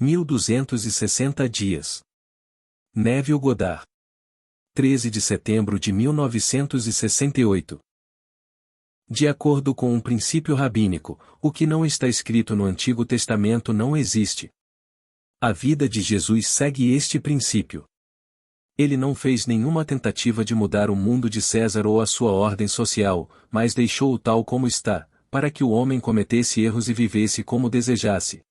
1260 dias. Neville Goddard. 13 de setembro de 1968. De acordo com um princípio rabínico, o que não está escrito no Antigo Testamento não existe. A vida de Jesus segue este princípio. Ele não fez nenhuma tentativa de mudar o mundo de César ou a sua ordem social, mas deixou-o tal como está, para que o homem cometesse erros e vivesse como desejasse.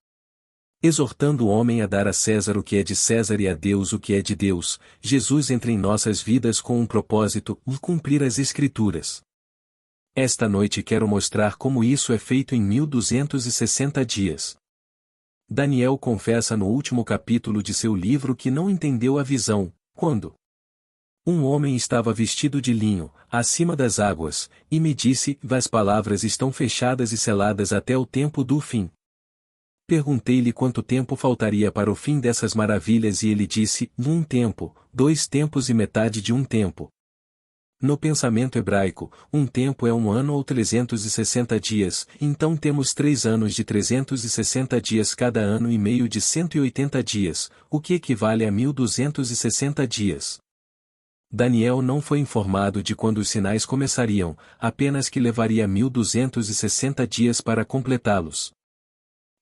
Exortando o homem a dar a César o que é de César e a Deus o que é de Deus, Jesus entra em nossas vidas com um propósito: cumprir as Escrituras. Esta noite quero mostrar como isso é feito em 1260 dias. Daniel confessa no último capítulo de seu livro que não entendeu a visão, quando um homem estava vestido de linho, acima das águas, e me disse: as palavras estão fechadas e seladas até o tempo do fim. Perguntei-lhe quanto tempo faltaria para o fim dessas maravilhas e ele disse: um tempo, 2 tempos e metade de um tempo. No pensamento hebraico, um tempo é um ano ou 360 dias, então temos 3 anos de 360 dias cada ano e meio de 180 dias, o que equivale a 1260 dias. Daniel não foi informado de quando os sinais começariam, apenas que levaria 1260 dias para completá-los.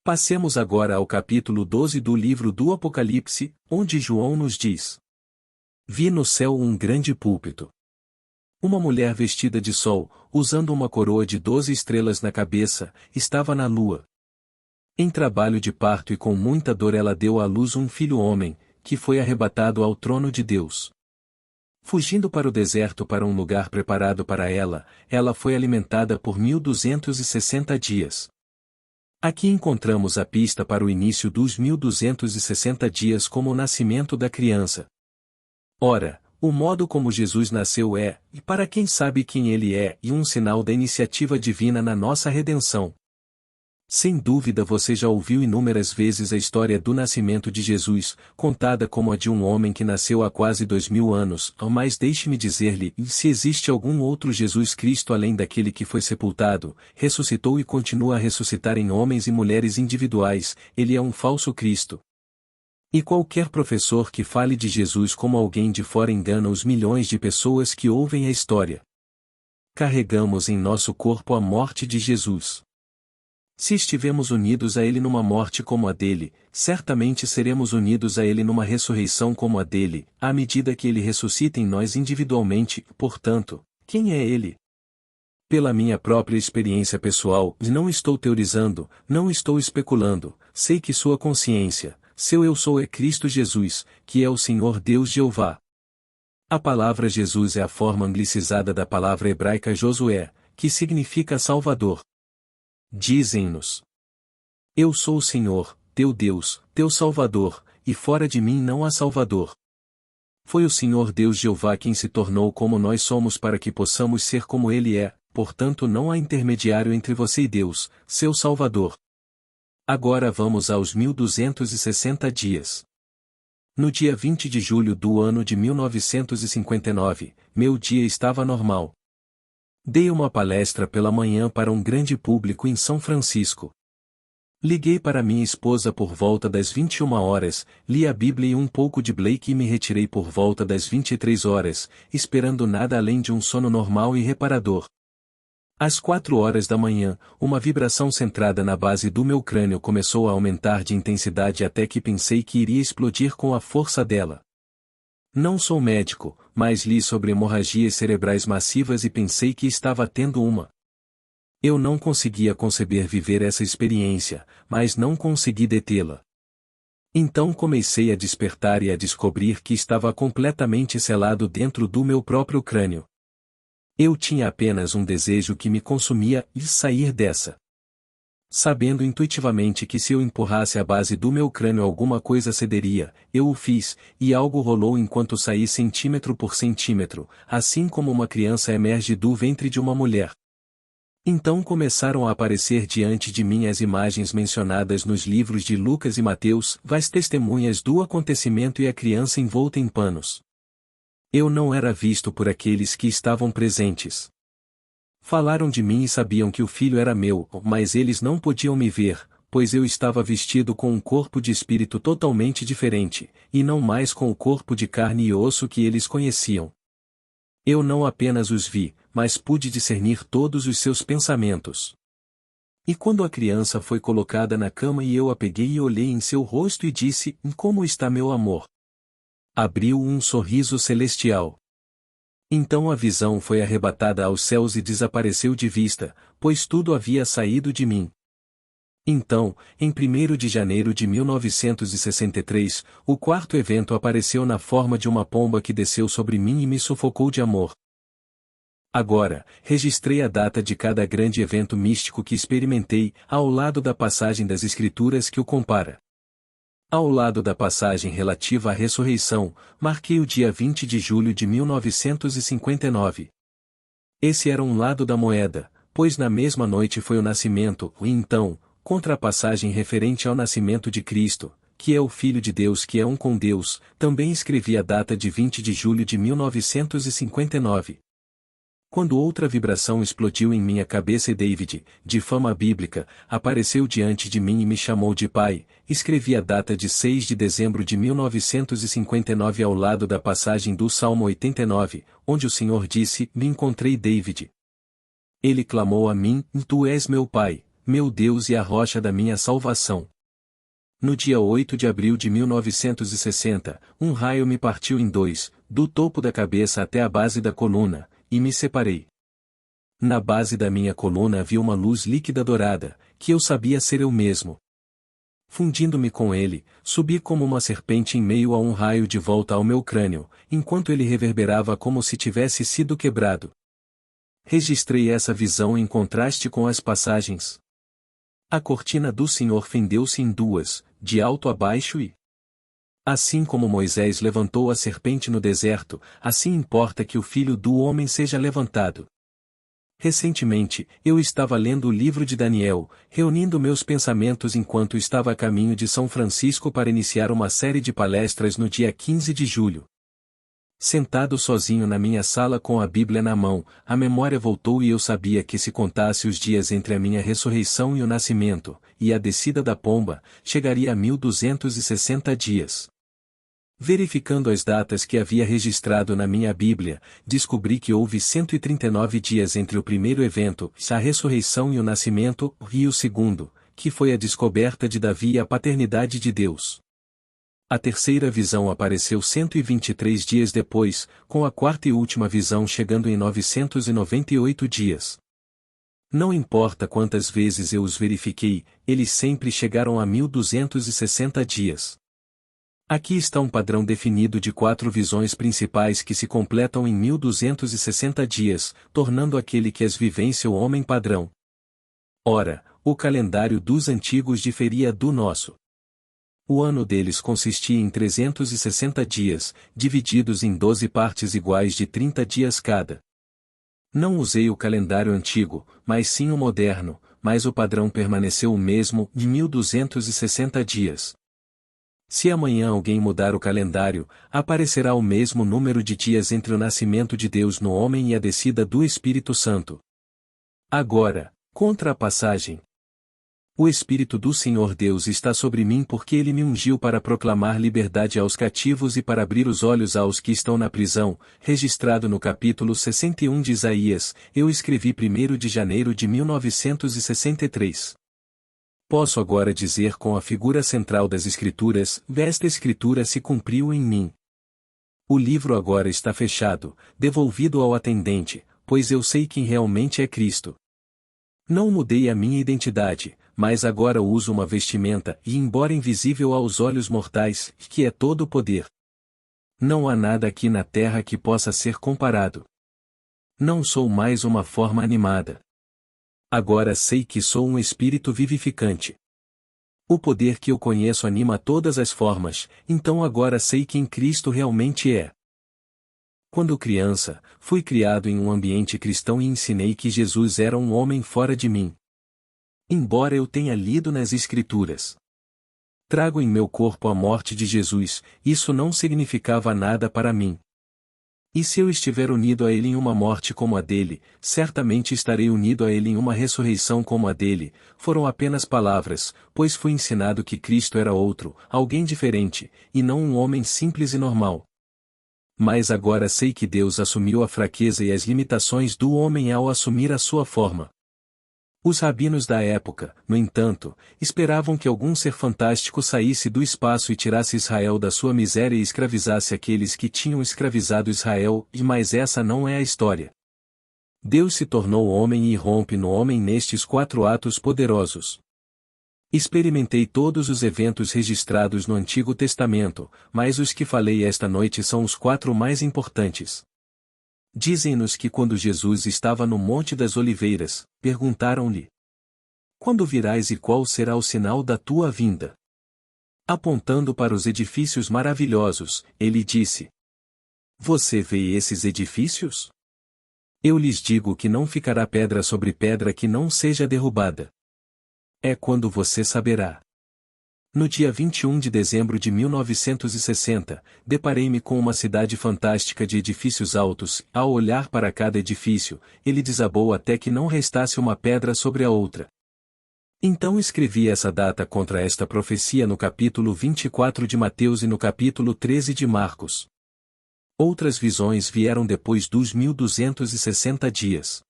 Passemos agora ao capítulo 12 do livro do Apocalipse, onde João nos diz: Vi no céu um grande púlpito. Uma mulher vestida de sol, usando uma coroa de 12 estrelas na cabeça, estava na lua. Em trabalho de parto e com muita dor ela deu à luz um filho homem, que foi arrebatado ao trono de Deus. Fugindo para o deserto para um lugar preparado para ela, ela foi alimentada por 1260 dias. Aqui encontramos a pista para o início dos 1260 dias como o nascimento da criança. Ora, o modo como Jesus nasceu é, e para quem sabe quem ele é, e um sinal da iniciativa divina na nossa redenção. Sem dúvida você já ouviu inúmeras vezes a história do nascimento de Jesus, contada como a de um homem que nasceu há quase 2000 anos, mas deixe-me dizer-lhe, se existe algum outro Jesus Cristo além daquele que foi sepultado, ressuscitou e continua a ressuscitar em homens e mulheres individuais, ele é um falso Cristo. E qualquer professor que fale de Jesus como alguém de fora engana os milhões de pessoas que ouvem a história. Carregamos em nosso corpo a morte de Jesus. Se estivemos unidos a Ele numa morte como a dele, certamente seremos unidos a Ele numa ressurreição como a dele, à medida que Ele ressuscita em nós individualmente. Portanto, quem é Ele? Pela minha própria experiência pessoal, não estou teorizando, não estou especulando, sei que sua consciência, seu eu sou é Cristo Jesus, que é o Senhor Deus Jeová. A palavra Jesus é a forma anglicizada da palavra hebraica Josué, que significa Salvador. Dizem-nos: Eu sou o Senhor, teu Deus, teu Salvador, e fora de mim não há Salvador. Foi o Senhor Deus Jeová quem se tornou como nós somos para que possamos ser como Ele é, portanto não há intermediário entre você e Deus, seu Salvador. Agora vamos aos 1260 dias. No dia 20 de julho do ano de 1959, meu dia estava normal. Dei uma palestra pela manhã para um grande público em São Francisco. Liguei para minha esposa por volta das 21 horas, li a Bíblia e um pouco de Blake e me retirei por volta das 23 horas, esperando nada além de um sono normal e reparador. Às 4 horas da manhã, uma vibração centrada na base do meu crânio começou a aumentar de intensidade até que pensei que iria explodir com a força dela. Não sou médico, mas li sobre hemorragias cerebrais massivas e pensei que estava tendo uma. Eu não conseguia conceber viver essa experiência, mas não consegui detê-la. Então comecei a despertar e a descobrir que estava completamente selado dentro do meu próprio crânio. Eu tinha apenas um desejo que me consumia, e sair dessa. Sabendo intuitivamente que se eu empurrasse a base do meu crânio alguma coisa cederia, eu o fiz, e algo rolou enquanto saí centímetro por centímetro, assim como uma criança emerge do ventre de uma mulher. Então começaram a aparecer diante de mim as imagens mencionadas nos livros de Lucas e Mateus, as testemunhas do acontecimento e a criança envolta em panos. Eu não era visto por aqueles que estavam presentes. Falaram de mim e sabiam que o filho era meu, mas eles não podiam me ver, pois eu estava vestido com um corpo de espírito totalmente diferente, e não mais com o corpo de carne e osso que eles conheciam. Eu não apenas os vi, mas pude discernir todos os seus pensamentos. E quando a criança foi colocada na cama e eu a peguei e olhei em seu rosto e disse: Como está meu amor? Abriu um sorriso celestial. Então a visão foi arrebatada aos céus e desapareceu de vista, pois tudo havia saído de mim. Então, em 1º de janeiro de 1963, o quarto evento apareceu na forma de uma pomba que desceu sobre mim e me sufocou de amor. Agora, registrei a data de cada grande evento místico que experimentei, ao lado da passagem das Escrituras que o compara. Ao lado da passagem relativa à ressurreição, marquei o dia 20 de julho de 1959. Esse era um lado da moeda, pois na mesma noite foi o nascimento, e então, contra a passagem referente ao nascimento de Cristo, que é o Filho de Deus que é um com Deus, também escrevi a data de 20 de julho de 1959. Quando outra vibração explodiu em minha cabeça e David, de fama bíblica, apareceu diante de mim e me chamou de pai, escrevi a data de 6 de dezembro de 1959 ao lado da passagem do Salmo 89, onde o Senhor disse: Me encontrei David. Ele clamou a mim: Tu és meu pai, meu Deus e a rocha da minha salvação. No dia 8 de abril de 1960, um raio me partiu em dois, do topo da cabeça até a base da coluna, e me separei. Na base da minha coluna havia uma luz líquida dourada, que eu sabia ser eu mesmo. Fundindo-me com ele, subi como uma serpente em meio a um raio de volta ao meu crânio, enquanto ele reverberava como se tivesse sido quebrado. Registrei essa visão em contraste com as passagens. A cortina do Senhor fendeu-se em duas, de alto a baixo e... Assim como Moisés levantou a serpente no deserto, assim importa que o Filho do Homem seja levantado. Recentemente, eu estava lendo o livro de Daniel, reunindo meus pensamentos enquanto estava a caminho de São Francisco para iniciar uma série de palestras no dia 15 de julho. Sentado sozinho na minha sala com a Bíblia na mão, a memória voltou e eu sabia que se contasse os dias entre a minha ressurreição e o nascimento, e a descida da pomba, chegaria a 1260 dias. Verificando as datas que havia registrado na minha Bíblia, descobri que houve 139 dias entre o primeiro evento, a ressurreição e o nascimento, e o segundo, que foi a descoberta de Davi e a paternidade de Deus. A terceira visão apareceu 123 dias depois, com a quarta e última visão chegando em 998 dias. Não importa quantas vezes eu os verifiquei, eles sempre chegaram a 1260 dias. Aqui está um padrão definido de 4 visões principais que se completam em 1260 dias, tornando aquele que as vivencia o homem padrão. Ora, o calendário dos antigos diferia do nosso. O ano deles consistia em 360 dias, divididos em 12 partes iguais de 30 dias cada. Não usei o calendário antigo, mas sim o moderno, mas o padrão permaneceu o mesmo, de 1260 dias. Se amanhã alguém mudar o calendário, aparecerá o mesmo número de dias entre o nascimento de Deus no homem e a descida do Espírito Santo. Agora, contra a passagem. O Espírito do Senhor Deus está sobre mim porque ele me ungiu para proclamar liberdade aos cativos e para abrir os olhos aos que estão na prisão, registrado no capítulo 61 de Isaías, eu escrevi 1º de janeiro de 1963. Posso agora dizer com a figura central das Escrituras: esta Escritura se cumpriu em mim. O livro agora está fechado, devolvido ao atendente, pois eu sei quem realmente é Cristo. Não mudei a minha identidade, mas agora uso uma vestimenta e, embora invisível aos olhos mortais, que é todo o poder. Não há nada aqui na terra que possa ser comparado. Não sou mais uma forma animada. Agora sei que sou um espírito vivificante. O poder que eu conheço anima todas as formas, então agora sei quem Cristo realmente é. Quando criança, fui criado em um ambiente cristão e ensinei que Jesus era um homem fora de mim. Embora eu tenha lido nas Escrituras, trago em meu corpo a morte de Jesus, isso não significava nada para mim. E se eu estiver unido a ele em uma morte como a dele, certamente estarei unido a ele em uma ressurreição como a dele. Foram apenas palavras, pois fui ensinado que Cristo era outro, alguém diferente, e não um homem simples e normal. Mas agora sei que Deus assumiu a fraqueza e as limitações do homem ao assumir a sua forma. Os rabinos da época, no entanto, esperavam que algum ser fantástico saísse do espaço e tirasse Israel da sua miséria e escravizasse aqueles que tinham escravizado Israel, mas essa não é a história. Deus se tornou homem e irrompe no homem nestes 4 atos poderosos. Experimentei todos os eventos registrados no Antigo Testamento, mas os que falei esta noite são os 4 mais importantes. Dizem-nos que quando Jesus estava no Monte das Oliveiras, perguntaram-lhe: quando virás e qual será o sinal da tua vinda? Apontando para os edifícios maravilhosos, ele disse: você vê esses edifícios? Eu lhes digo que não ficará pedra sobre pedra que não seja derrubada. É quando você saberá. No dia 21 de dezembro de 1960, deparei-me com uma cidade fantástica de edifícios altos. Ao olhar para cada edifício, ele desabou até que não restasse uma pedra sobre a outra. Então escrevi essa data contra esta profecia no capítulo 24 de Mateus e no capítulo 13 de Marcos. Outras visões vieram depois dos 1260 dias.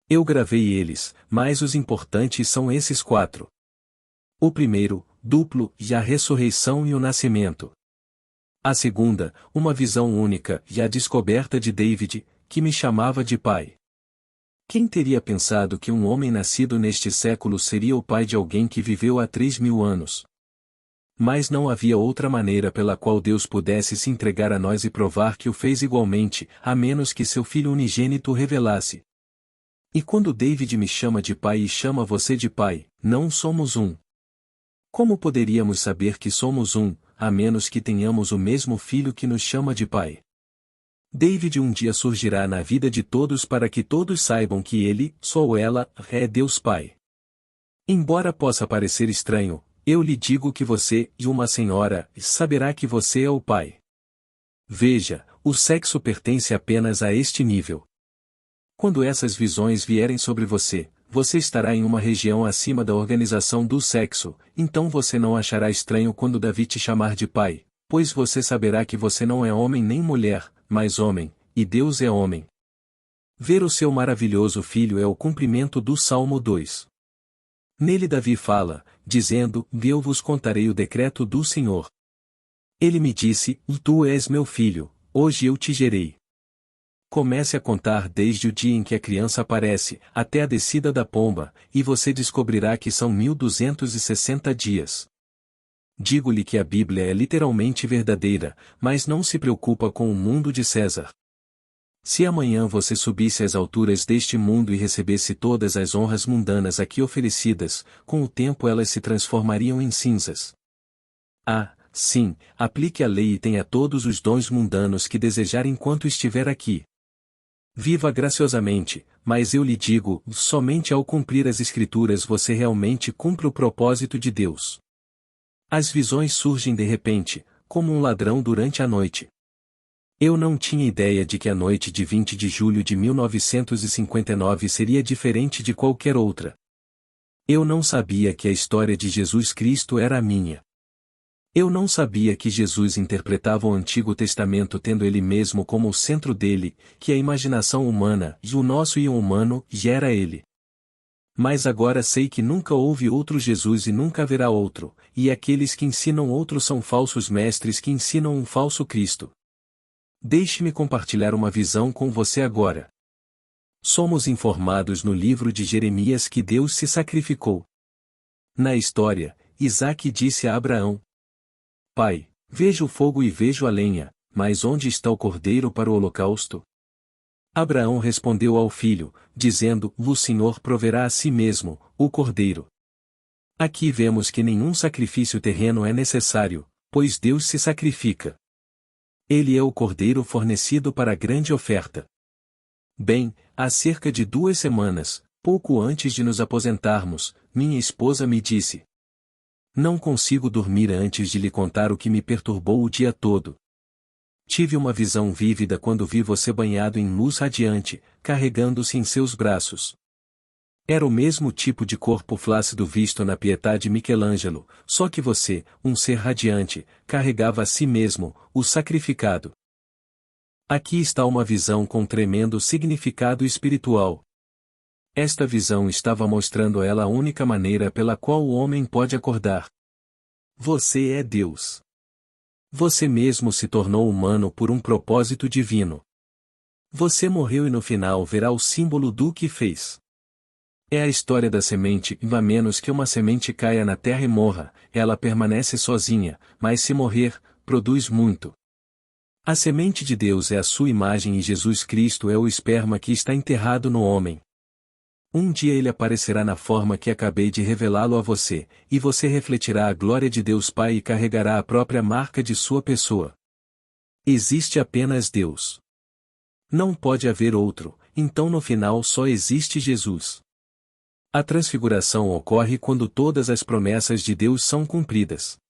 Eu gravei eles, mas os importantes são esses 4. O primeiro, duplo, e a ressurreição e o nascimento. A segunda, uma visão única, e a descoberta de David, que me chamava de pai. Quem teria pensado que um homem nascido neste século seria o pai de alguém que viveu há 3.000 anos? Mas não havia outra maneira pela qual Deus pudesse se entregar a nós e provar que o fez igualmente, a menos que seu Filho unigênito o revelasse. E quando David me chama de pai e chama você de pai, não somos um. Como poderíamos saber que somos um, a menos que tenhamos o mesmo Filho que nos chama de pai? David um dia surgirá na vida de todos para que todos saibam que ele, ou ela, é Deus Pai. Embora possa parecer estranho, eu lhe digo que você, e uma senhora, saberá que você é o pai. Veja, o sexo pertence apenas a este nível. Quando essas visões vierem sobre você, você estará em uma região acima da organização do sexo, então você não achará estranho quando Davi te chamar de pai, pois você saberá que você não é homem nem mulher, mas homem, e Deus é homem. Ver o seu maravilhoso filho é o cumprimento do Salmo 2. Nele Davi fala, dizendo: eu vos contarei o decreto do Senhor. Ele me disse: tu és meu filho, hoje eu te gerei. Comece a contar desde o dia em que a criança aparece, até a descida da pomba, e você descobrirá que são 1260 dias. Digo-lhe que a Bíblia é literalmente verdadeira, mas não se preocupa com o mundo de César. Se amanhã você subisse às alturas deste mundo e recebesse todas as honras mundanas aqui oferecidas, com o tempo elas se transformariam em cinzas. Ah, sim, aplique a lei e tenha todos os dons mundanos que desejar enquanto estiver aqui. Viva graciosamente, mas eu lhe digo, somente ao cumprir as Escrituras você realmente cumpre o propósito de Deus. As visões surgem de repente, como um ladrão durante a noite. Eu não tinha ideia de que a noite de 20 de julho de 1959 seria diferente de qualquer outra. Eu não sabia que a história de Jesus Cristo era a minha. Eu não sabia que Jesus interpretava o Antigo Testamento tendo ele mesmo como o centro dele, que a imaginação humana, e o nosso iam humano, era ele. Mas agora sei que nunca houve outro Jesus e nunca haverá outro, e aqueles que ensinam outros são falsos mestres que ensinam um falso Cristo. Deixe-me compartilhar uma visão com você agora. Somos informados no livro de Jeremias que Deus se sacrificou. Na história, Isaque disse a Abraão: Pai, vejo o fogo e vejo a lenha, mas onde está o cordeiro para o holocausto? Abraão respondeu ao filho, dizendo: o Senhor proverá a si mesmo, o cordeiro. Aqui vemos que nenhum sacrifício terreno é necessário, pois Deus se sacrifica. Ele é o cordeiro fornecido para a grande oferta. Bem, há cerca de 2 semanas, pouco antes de nos aposentarmos, minha esposa me disse: não consigo dormir antes de lhe contar o que me perturbou o dia todo. Tive uma visão vívida quando vi você banhado em luz radiante, carregando-se em seus braços. Era o mesmo tipo de corpo flácido visto na Pietà de Michelangelo, só que você, um ser radiante, carregava a si mesmo, o sacrificado. Aqui está uma visão com tremendo significado espiritual. Esta visão estava mostrando a ela a única maneira pela qual o homem pode acordar. Você é Deus. Você mesmo se tornou humano por um propósito divino. Você morreu e no final verá o símbolo do que fez. É a história da semente, e a menos que uma semente caia na terra e morra, ela permanece sozinha, mas se morrer, produz muito. A semente de Deus é a sua imagem e Jesus Cristo é o esperma que está enterrado no homem. Um dia ele aparecerá na forma que acabei de revelá-lo a você, e você refletirá a glória de Deus Pai e carregará a própria marca de sua pessoa. Existe apenas Deus. Não pode haver outro, então no final só existe Jesus. A transfiguração ocorre quando todas as promessas de Deus são cumpridas.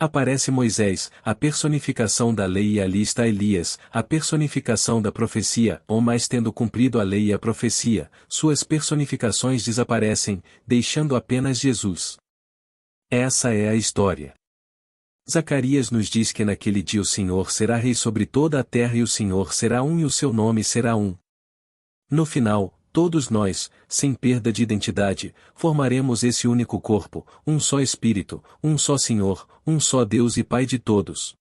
Aparece Moisés, a personificação da lei, e ali está Elias, a personificação da profecia, ou mais tendo cumprido a lei e a profecia, suas personificações desaparecem, deixando apenas Jesus. Essa é a história. Zacarias nos diz que naquele dia o Senhor será rei sobre toda a terra e o Senhor será um e o seu nome será um. No final, todos nós, sem perda de identidade, formaremos esse único corpo, um só Espírito, um só Senhor, um só Deus e Pai de todos.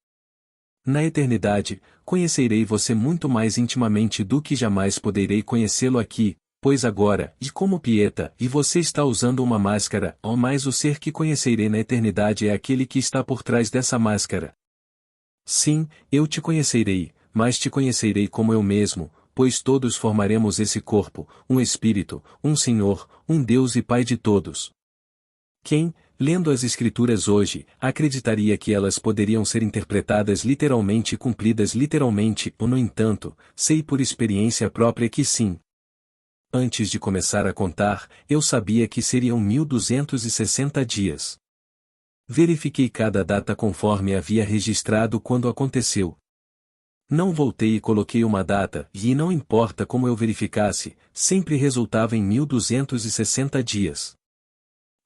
Na eternidade, conhecerei você muito mais intimamente do que jamais poderei conhecê-lo aqui, pois agora, e como Pietà, e você está usando uma máscara, ou mais o ser que conhecerei na eternidade é aquele que está por trás dessa máscara. Sim, eu te conhecerei, mas te conhecerei como eu mesmo, pois todos formaremos esse corpo, um Espírito, um Senhor, um Deus e Pai de todos. Quem, lendo as Escrituras hoje, acreditaria que elas poderiam ser interpretadas literalmente e cumpridas literalmente, ou no entanto, sei por experiência própria que sim. Antes de começar a contar, eu sabia que seriam 1260 dias. Verifiquei cada data conforme havia registrado quando aconteceu. Não voltei e coloquei uma data, e não importa como eu verificasse, sempre resultava em 1260 dias.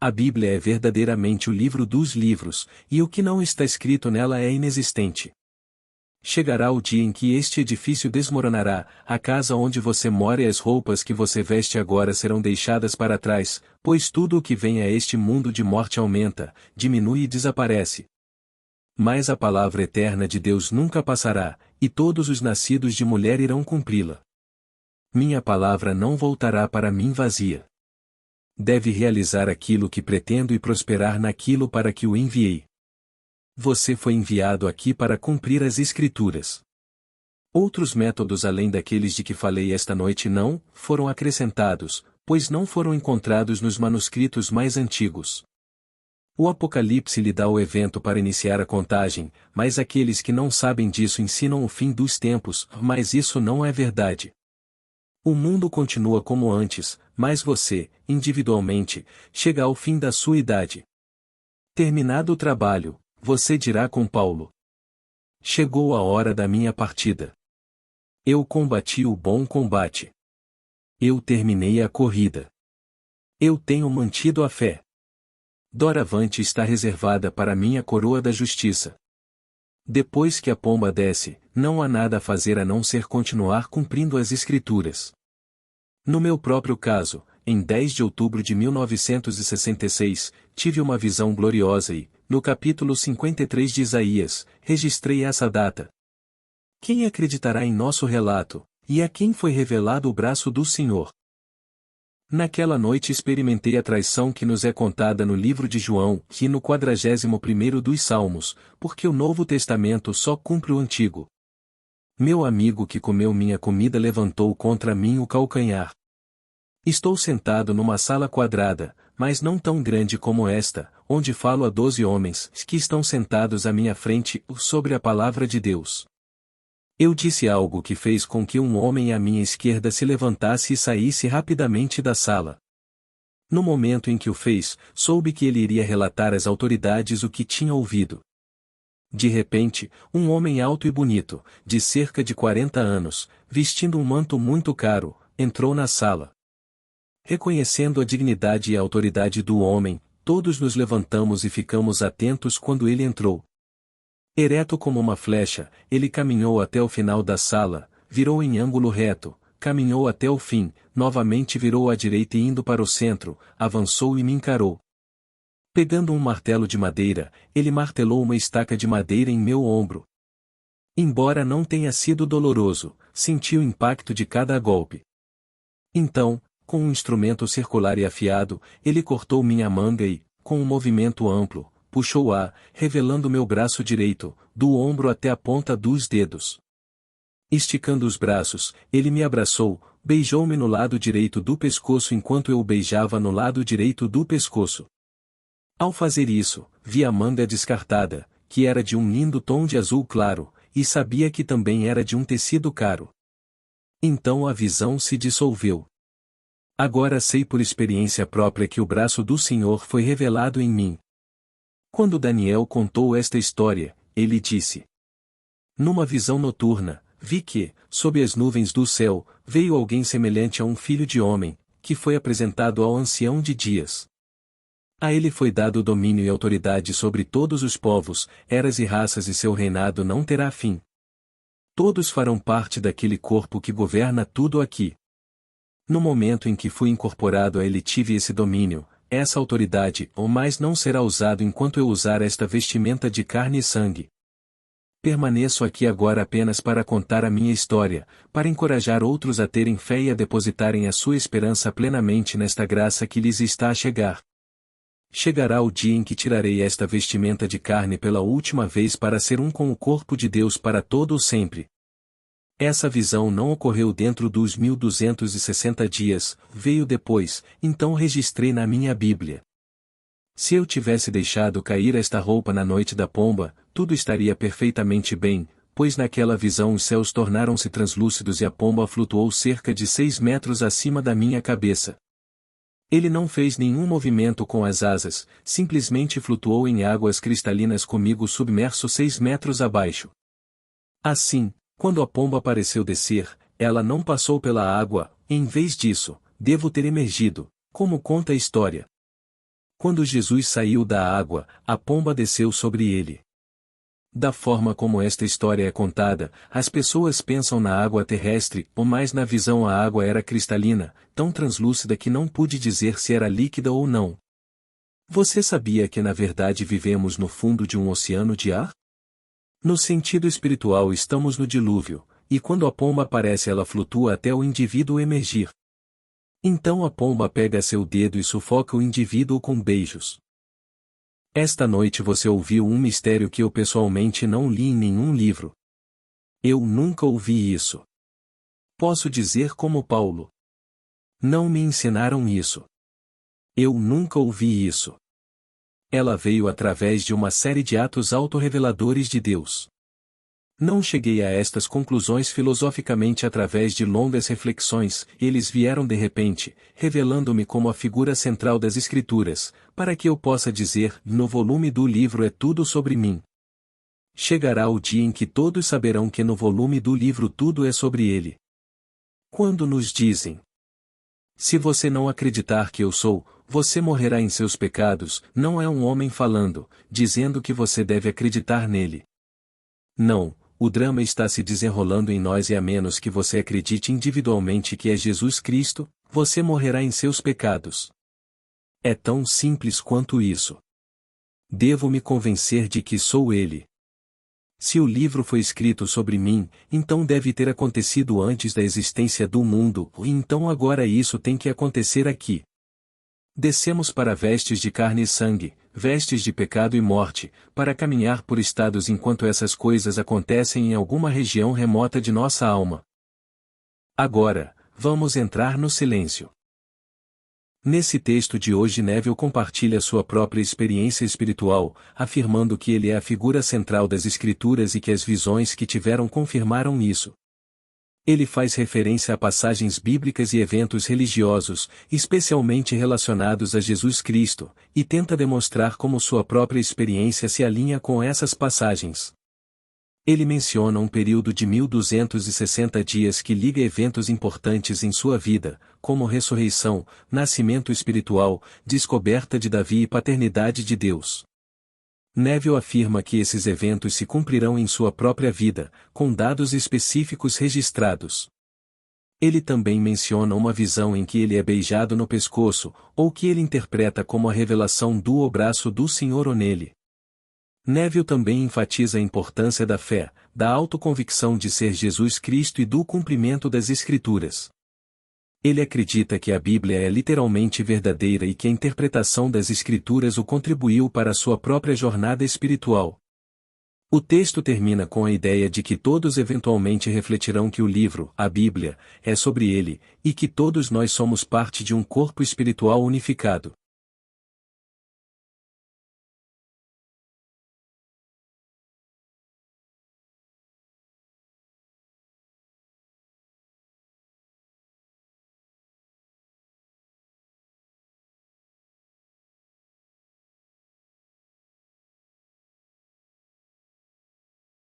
A Bíblia é verdadeiramente o livro dos livros, e o que não está escrito nela é inexistente. Chegará o dia em que este edifício desmoronará, a casa onde você mora e as roupas que você veste agora serão deixadas para trás, pois tudo o que vem a este mundo de morte aumenta, diminui e desaparece. Mas a palavra eterna de Deus nunca passará, e todos os nascidos de mulher irão cumpri-la. Minha palavra não voltará para mim vazia. Deve realizar aquilo que pretendo e prosperar naquilo para que o enviei. Você foi enviado aqui para cumprir as Escrituras. Outros métodos além daqueles de que falei esta noite não foram acrescentados, pois não foram encontrados nos manuscritos mais antigos. O Apocalipse lhe dá o evento para iniciar a contagem, mas aqueles que não sabem disso ensinam o fim dos tempos, mas isso não é verdade. O mundo continua como antes, mas você, individualmente, chega ao fim da sua idade. Terminado o trabalho, você dirá com Paulo: chegou a hora da minha partida. Eu combati o bom combate. Eu terminei a corrida. Eu tenho mantido a fé. Doravante está reservada para mim a coroa da justiça. Depois que a pomba desce, não há nada a fazer a não ser continuar cumprindo as Escrituras. No meu próprio caso, em 10 de outubro de 1966, tive uma visão gloriosa e, no capítulo 53 de Isaías, registrei essa data. Quem acreditará em nosso relato, e a quem foi revelado o braço do Senhor? Naquela noite experimentei a traição que nos é contada no livro de João, e no 41º dos Salmos, porque o Novo Testamento só cumpre o Antigo. Meu amigo que comeu minha comida levantou contra mim o calcanhar. Estou sentado numa sala quadrada, mas não tão grande como esta, onde falo a 12 homens, que estão sentados à minha frente, sobre a palavra de Deus. Eu disse algo que fez com que um homem à minha esquerda se levantasse e saísse rapidamente da sala. No momento em que o fez, soube que ele iria relatar às autoridades o que tinha ouvido. De repente, um homem alto e bonito, de cerca de 40 anos, vestindo um manto muito caro, entrou na sala. Reconhecendo a dignidade e a autoridade do homem, todos nos levantamos e ficamos atentos quando ele entrou. Ereto como uma flecha, ele caminhou até o final da sala, virou em ângulo reto, caminhou até o fim, novamente virou à direita e indo para o centro, avançou e me encarou. Pegando um martelo de madeira, ele martelou uma estaca de madeira em meu ombro. Embora não tenha sido doloroso, senti o impacto de cada golpe. Então, com um instrumento circular e afiado, ele cortou minha manga e, com um movimento amplo, puxou-a, revelando meu braço direito, do ombro até a ponta dos dedos. Esticando os braços, ele me abraçou, beijou-me no lado direito do pescoço enquanto eu o beijava no lado direito do pescoço. Ao fazer isso, vi a manga descartada, que era de um lindo tom de azul claro, e sabia que também era de um tecido caro. Então a visão se dissolveu. Agora sei por experiência própria que o braço do Senhor foi revelado em mim. Quando Daniel contou esta história, ele disse: Numa visão noturna, vi que, sob as nuvens do céu, veio alguém semelhante a um filho de homem, que foi apresentado ao ancião de dias. A ele foi dado domínio e autoridade sobre todos os povos, eras e raças e seu reinado não terá fim. Todos farão parte daquele corpo que governa tudo aqui. No momento em que fui incorporado a ele tive esse domínio, essa autoridade, ou mais não será usado enquanto eu usar esta vestimenta de carne e sangue. Permaneço aqui agora apenas para contar a minha história, para encorajar outros a terem fé e a depositarem a sua esperança plenamente nesta graça que lhes está a chegar. Chegará o dia em que tirarei esta vestimenta de carne pela última vez para ser um com o corpo de Deus para todo o sempre. Essa visão não ocorreu dentro dos 1260 dias, veio depois, então registrei na minha Bíblia. Se eu tivesse deixado cair esta roupa na noite da pomba, tudo estaria perfeitamente bem, pois naquela visão os céus tornaram-se translúcidos e a pomba flutuou cerca de 6 metros acima da minha cabeça. Ele não fez nenhum movimento com as asas, simplesmente flutuou em águas cristalinas comigo submerso 6 metros abaixo. Assim, quando a pomba pareceu descer, ela não passou pela água, em vez disso, devo ter emergido, como conta a história. Quando Jesus saiu da água, a pomba desceu sobre ele. Da forma como esta história é contada, as pessoas pensam na água terrestre, ou mais na visão a água era cristalina, tão translúcida que não pude dizer se era líquida ou não. Você sabia que na verdade vivemos no fundo de um oceano de ar? No sentido espiritual estamos no dilúvio, e quando a pomba aparece ela flutua até o indivíduo emergir. Então a pomba pega seu dedo e sufoca o indivíduo com beijos. Esta noite você ouviu um mistério que eu pessoalmente não li em nenhum livro. Eu nunca ouvi isso. Posso dizer como Paulo. Não me ensinaram isso. Eu nunca ouvi isso. Ela veio através de uma série de atos autorreveladores de Deus. Não cheguei a estas conclusões filosoficamente através de longas reflexões, eles vieram de repente, revelando-me como a figura central das Escrituras, para que eu possa dizer, no volume do livro é tudo sobre mim. Chegará o dia em que todos saberão que no volume do livro tudo é sobre ele. Quando nos dizem: se você não acreditar que eu sou, você morrerá em seus pecados, não é um homem falando, dizendo que você deve acreditar nele. Não. O drama está se desenrolando em nós e a menos que você acredite individualmente que é Jesus Cristo, você morrerá em seus pecados. É tão simples quanto isso. Devo me convencer de que sou Ele. Se o livro foi escrito sobre mim, então deve ter acontecido antes da existência do mundo, e então agora isso tem que acontecer aqui. Descemos para vestes de carne e sangue, vestes de pecado e morte, para caminhar por estados enquanto essas coisas acontecem em alguma região remota de nossa alma. Agora, vamos entrar no silêncio. Nesse texto de hoje Neville compartilha sua própria experiência espiritual, afirmando que ele é a figura central das Escrituras e que as visões que tiveram confirmaram isso. Ele faz referência a passagens bíblicas e eventos religiosos, especialmente relacionados a Jesus Cristo, e tenta demonstrar como sua própria experiência se alinha com essas passagens. Ele menciona um período de 1260 dias que liga eventos importantes em sua vida, como ressurreição, nascimento espiritual, descoberta de Davi e paternidade de Deus. Neville afirma que esses eventos se cumprirão em sua própria vida, com dados específicos registrados. Ele também menciona uma visão em que ele é beijado no pescoço, ou que ele interpreta como a revelação do braço do Senhor ou nele. Neville também enfatiza a importância da fé, da autoconvicção de ser Jesus Cristo e do cumprimento das Escrituras. Ele acredita que a Bíblia é literalmente verdadeira e que a interpretação das Escrituras o contribuiu para a sua própria jornada espiritual. O texto termina com a ideia de que todos eventualmente refletirão que o livro, a Bíblia, é sobre ele, e que todos nós somos parte de um corpo espiritual unificado.